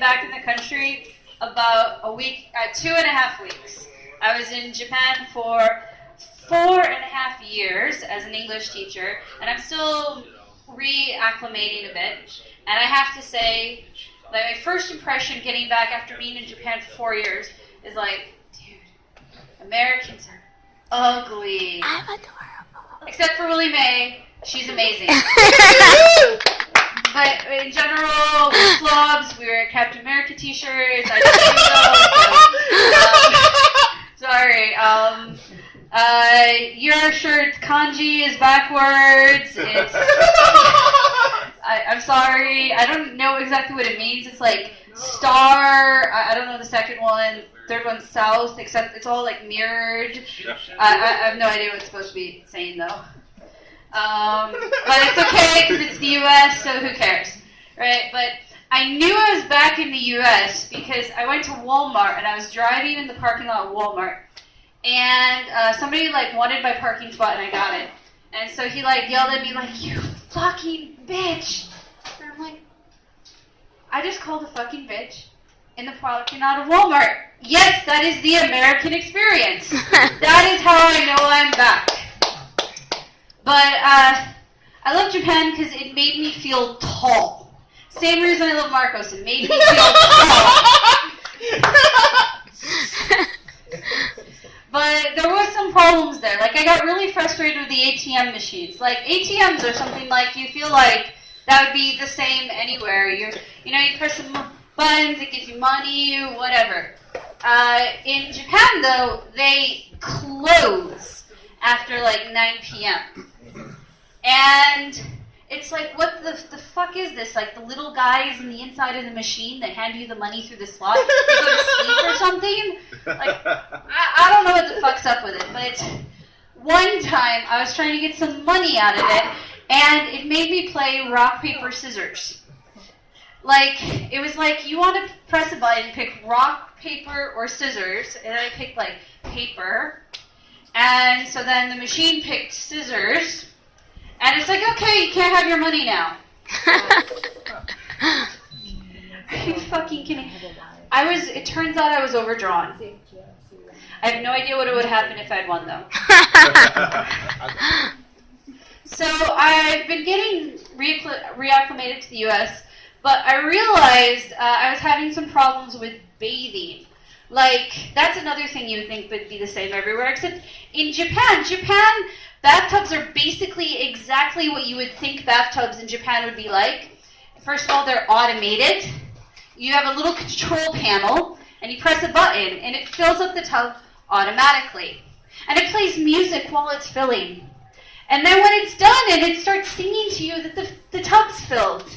back in the country about a week, 2.5 weeks. I was in Japan for 4.5 years as an English teacher, and I'm still reacclimating a bit. And I have to say, like, my first impression getting back after being in Japan for 4 years is like, dude, Americans are ugly. I'm adorable. Except for Willie Mae, she's amazing. But in general, we're slobs, we wear Captain America t-shirts, I don't sorry. Your shirt's kanji is backwards, it's... I'm sorry, I don't know exactly what it means. It's like star, I don't know the second one, third one's south, except it's all like mirrored. I have no idea what it's supposed to be saying though. But it's okay because it's the US, so who cares, right? But I knew I was back in the US because I went to Walmart and I was driving in the parking lot of Walmart, and somebody like wanted my parking spot and I got it. And so he like yelled at me like, "You fucking bitch!" And I'm like, I just called a fucking bitch in the parking lot of Walmart. Yes, that is the American experience. That is how I know I'm back. But I love Japan because it made me feel tall. Same reason I love Marcos. It made me feel tall. But there was some problems there. Like, I got really frustrated with the ATM machines. Like, ATMs are something like you feel like that would be the same anywhere. You press some buttons, it gives you money, whatever. In Japan, though, they close after like 9 p.m. And it's like, what the fuck is this? Like, the little guys in the inside of the machine that hand you the money through the slot, they go to sleep or something? Like, I don't know what the fuck's up with it, but one time I was trying to get some money out of it, and it made me play rock, paper, scissors. Like, it was like, you want to press a button, pick rock, paper, or scissors, and I picked, like, paper, and so then the machine picked scissors, and it's like, okay, you can't have your money now. Are you fucking kidding? It turns out I was overdrawn. I have no idea what would happen if I'd won, though. So I've been getting reacclimated to the U.S., but I realized I was having some problems with bathing. Like, that's another thing you would think would be the same everywhere, except in Japan. Bathtubs are basically exactly what you would think bathtubs in Japan would be like. First of all, they're automated. You have a little control panel, and you press a button, and it fills up the tub automatically. And it plays music while it's filling. And then when it's done, and it starts singing to you that the tub's filled.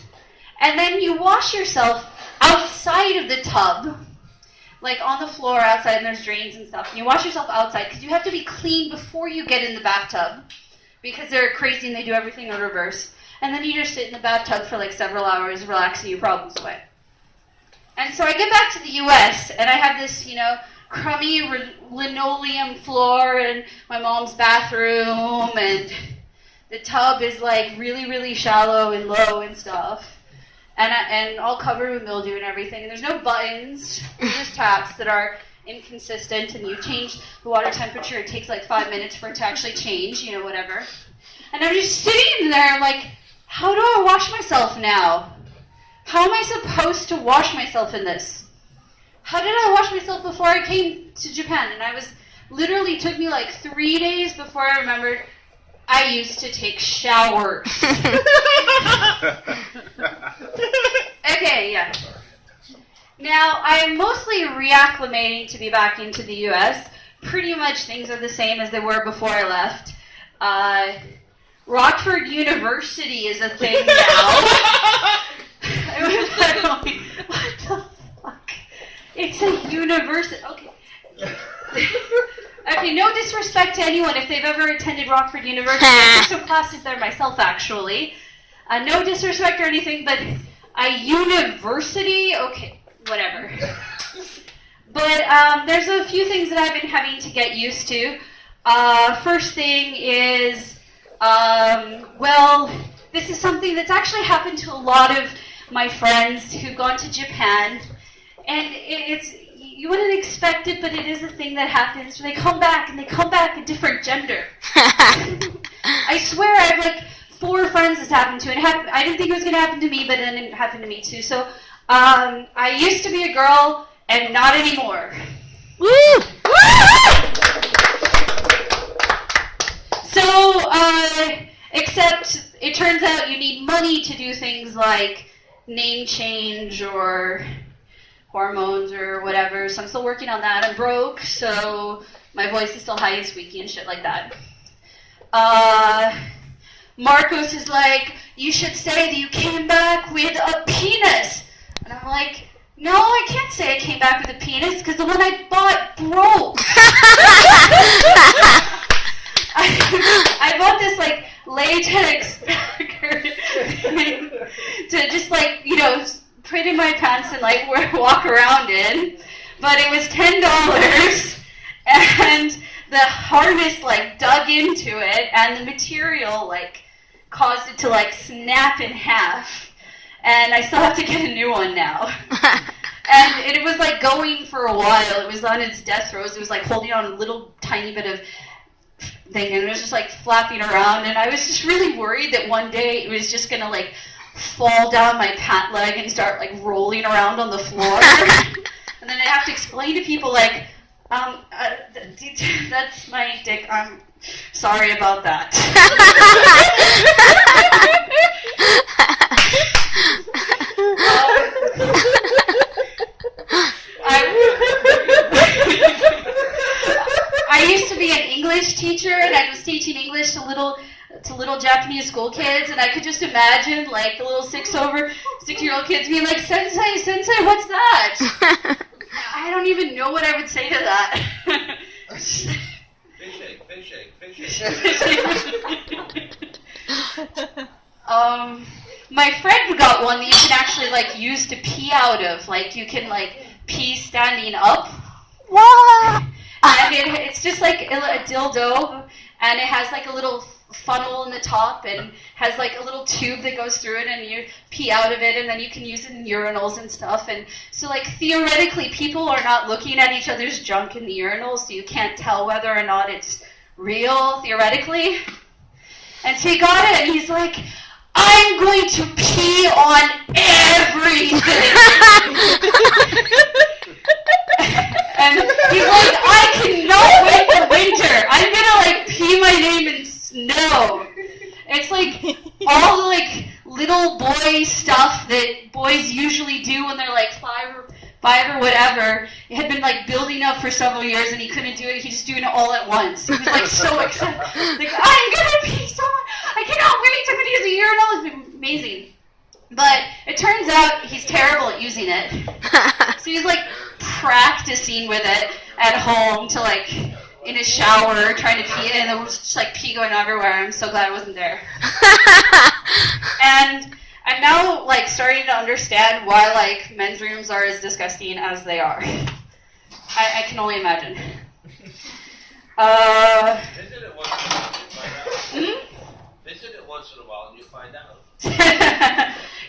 And then you wash yourself outside of the tub, like on the floor outside, and there's drains and stuff. And you wash yourself outside because you have to be clean before you get in the bathtub because they're crazy and they do everything in reverse. And then you just sit in the bathtub for like several hours, relaxing your problems away. And so I get back to the U.S. and I have this, crummy linoleum floor in my mom's bathroom, and the tub is like really, really shallow and low and stuff. And all covered with mildew and everything. And there's no buttons. There's just taps that are inconsistent. And you change the water temperature. It takes like 5 minutes for it to actually change, whatever. And I'm just sitting there like, how do I wash myself now? How am I supposed to wash myself in this? How did I wash myself before I came to Japan? And literally took me like 3 days before I remembered I used to take showers. Okay, yeah. Now, I am mostly reacclimating to be back into the U.S. Pretty much things are the same as they were before I left. Rockford University is a thing now. What the fuck? It's a university. Okay. Okay, no disrespect to anyone if they've ever attended Rockford University. I took some classes there myself, actually. No disrespect or anything, but a university? Okay, whatever. But there's a few things that I've been having to get used to. First thing is, this is something that's actually happened to a lot of my friends who've gone to Japan. And it's, you wouldn't expect it, but it is a thing that happens. They come back, and they come back a different gender. I swear I have like 4 friends this happened to, and I didn't think it was going to happen to me, but then it happened to me too. So I used to be a girl, and not anymore. Woo! So, except it turns out you need money to do things like name change or hormones or whatever. So I'm still working on that. I'm broke, so my voice is still high and squeaky and shit like that. Marcos is like, you should say that you came back with a penis. And I'm like, no, I can't say I came back with a penis because the one I bought broke. I bought this like latex to just like, you know, put in my pants and like walk around in. But it was $10 and the harness like dug into it and the material like caused it to like snap in half. And I still have to get a new one now. And it was like going for a while. It was on its death throes. It was like holding on a little tiny bit of thing, and it was just like flapping around. And I was just really worried that one day it was just gonna like fall down my pant leg and start like rolling around on the floor. And then I have to explain to people like, that's my dick. I'm sorry about that. I used to be an English teacher, and I was teaching English to little Japanese school kids, and I could just imagine like the little 6-year-old kids being like, Sensei, what's that? I don't even know what I would say to that. Fish egg. My friend got one that you can actually like use to pee out of. Like you can like pee standing up. What? And it's just like a dildo, and it has like a little funnel in the top and has like a little tube that goes through it, and you pee out of it, and then you can use it in urinals and stuff. And so like theoretically people are not looking at each other's junk in the urinals, so you can't tell whether or not it's real theoretically. And so he got it, and he's like, I'm going to pee on everything. And he's like, I cannot wait for winter. I'm gonna like pee my name in snow. It's like all the like little boy stuff that boys usually do when they're like five or whatever. It had been like building up for several years, and he couldn't do it. He's just doing it all at once. He was like so excited. Like, I'm gonna pee so much. I cannot wait. I'm gonna use a urinal. It's been amazing. But it turns out he's terrible at using it. So he's like practicing with it at home to like in his shower trying to pee, and there was just like pee going everywhere. I'm so glad I wasn't there. And I'm now like starting to understand why like men's rooms are as disgusting as they are. I can only imagine. Visit it once in a while and you find out. Visit it once in a while and you find out.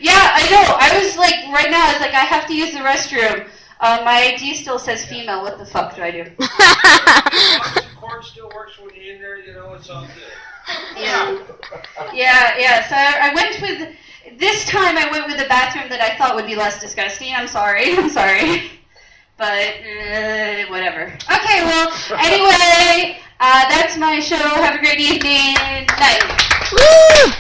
Yeah, I know. I was like, right now, I was like, I have to use the restroom. My ID still says female. What the fuck do I do? The cord still works when you're in there, you know, it's all good. Yeah. So I went with, this time I went with a bathroom that I thought would be less disgusting. I'm sorry. But, whatever. Okay, well, anyway, that's my show. Have a great evening. Night. Woo!